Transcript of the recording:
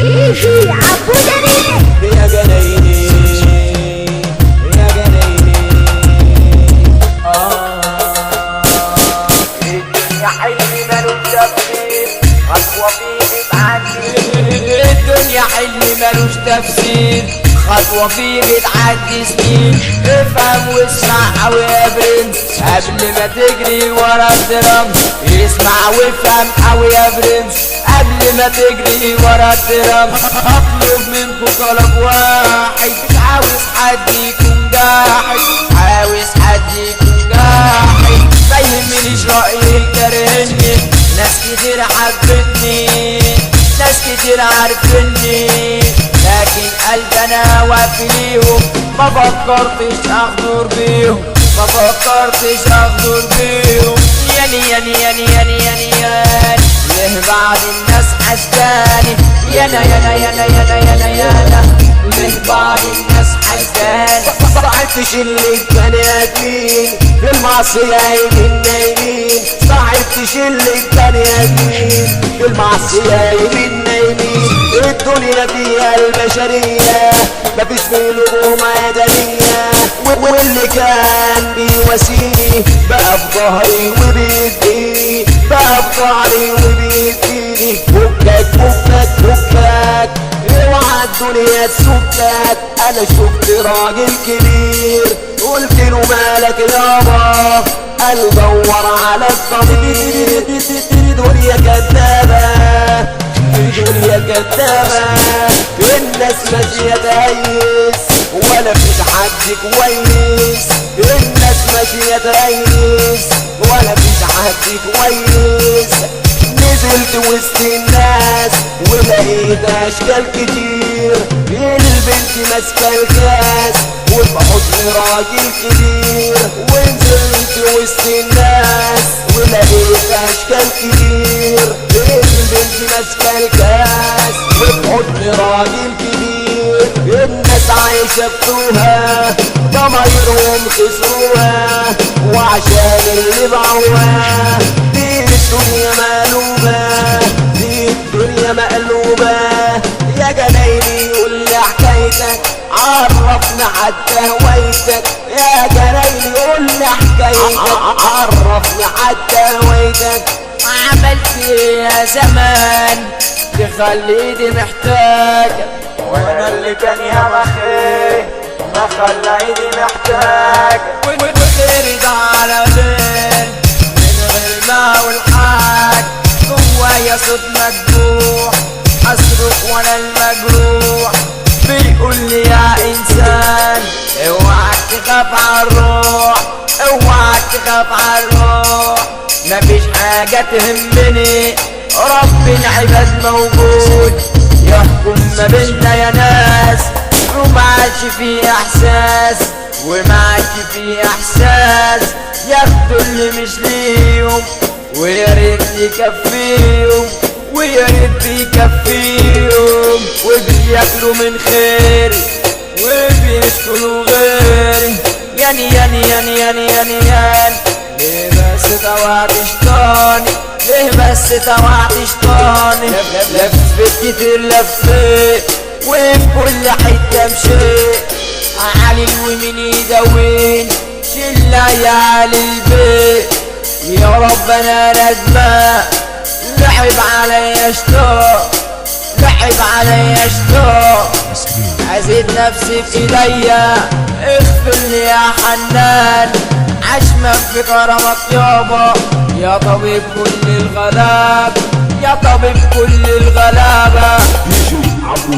ديجي عبو جنين يا جنيني يا جنيني. الدنيا حلم مالوش تفسير خطوة فيه بتعدي. الدنيا حلم مالوش تفسير خطوة فيه بتعدي سنين. افهم واسمع قوي يا برنس قبل ما تجري ورا الدرام. اسمع وافهم قوي يا برنس قبل ما تجري ورا الدرام. هطلب منكم طلب واحد مش عاوز حد يكون جاحد. عاوز حد يكون جاحد ما يهمنيش رأي كارهني. ناس كتير حبتني ناس كتير عارفني لكن قلب انا واقف ليهم. ما فكرتش اغدر بيهم ما فكرتش اغدر بيهم. ياني ياني ياني ياني ياني ياني ليه بعض الناس حسداني. يانا يانا يانا يانا يانا يانا ليه بعض الناس حسداني. صاحبتش اللي بني ادمين بالمعصية يمين نايمين. صاحبتش اللي بني ادمين بالمعصية يمين نايمين. الدنيا فيها البشرية مفيش منهم مدنية. واللي كان بيواسيني بقى في ظهري وبيديني بقى في ظهري وبيديني. فكك فكك فكك اوعى الدنيا تسكك. انا شفت راجل كبير قلت له مالك يابا قال دور على الضمير. دنيا كدابة دنيا كدابة الناس ماشية تهيس ولا فيش حد كويس. الناس ماشية تهيس ولا فيش حد كويس. نزلت وسط الناس ولقيت اشكال كتير. البنت ماسكه الكاس وبحضن راجل كبير. ونزلت وسط الناس ولقيت اشكال كتير. البنت ماسكه الكاس وبحضن راجل كبير. الناس عايشه بتوها ضمايرهم خسروها وعشان اللي باعوها. دي الدنيا مقلوبة دي الدنيا مقلوبة. يا جنايني قول لي حكايتك عرفنا حتى هوايتك. يا جنايني قول لي حكايتك عرفنا حتى هوايتك. عملت ايه يا زمان تخلي ايدي محتاجة. وانا اللي كان يا مخي ما خلى ايدي محتاج. وخيري ده على ليل من غير ما اقول حاج. جوايا صوت مجروح اصرخ وانا المجروح. بيقول لي يا انسان اوعك تخاف عالروح اوعك تخاف عالروح. مفيش حاجة تهمني رب العباد موجود يحكم ما بينا يا ناس. وما عادش فيه احساس وما عادش فيه احساس. ياخدوا اللي مش ليهم ويا ريت يكفيهم ويا ريت يكفيهم. وبياكلوا من خيري وبيشكلوا غيري. ياني ياني ياني ياني ياني ياني ليه بس طوعت شطاني ليه بس طوعت شطاني. لفت كتير لفيت وفي كل حتة مشيت. علي اليمين يدوين شلة يا علي البيت. يا رب انا ندمان لعب عليا شطار لعب عليا شطار. عزيت نفسي في ايديا اغفر لي يا حنان. عشمك في كرمك يابا يا طبيب كل الغلاب يا طبيب كل الغلابة. ديجي عبو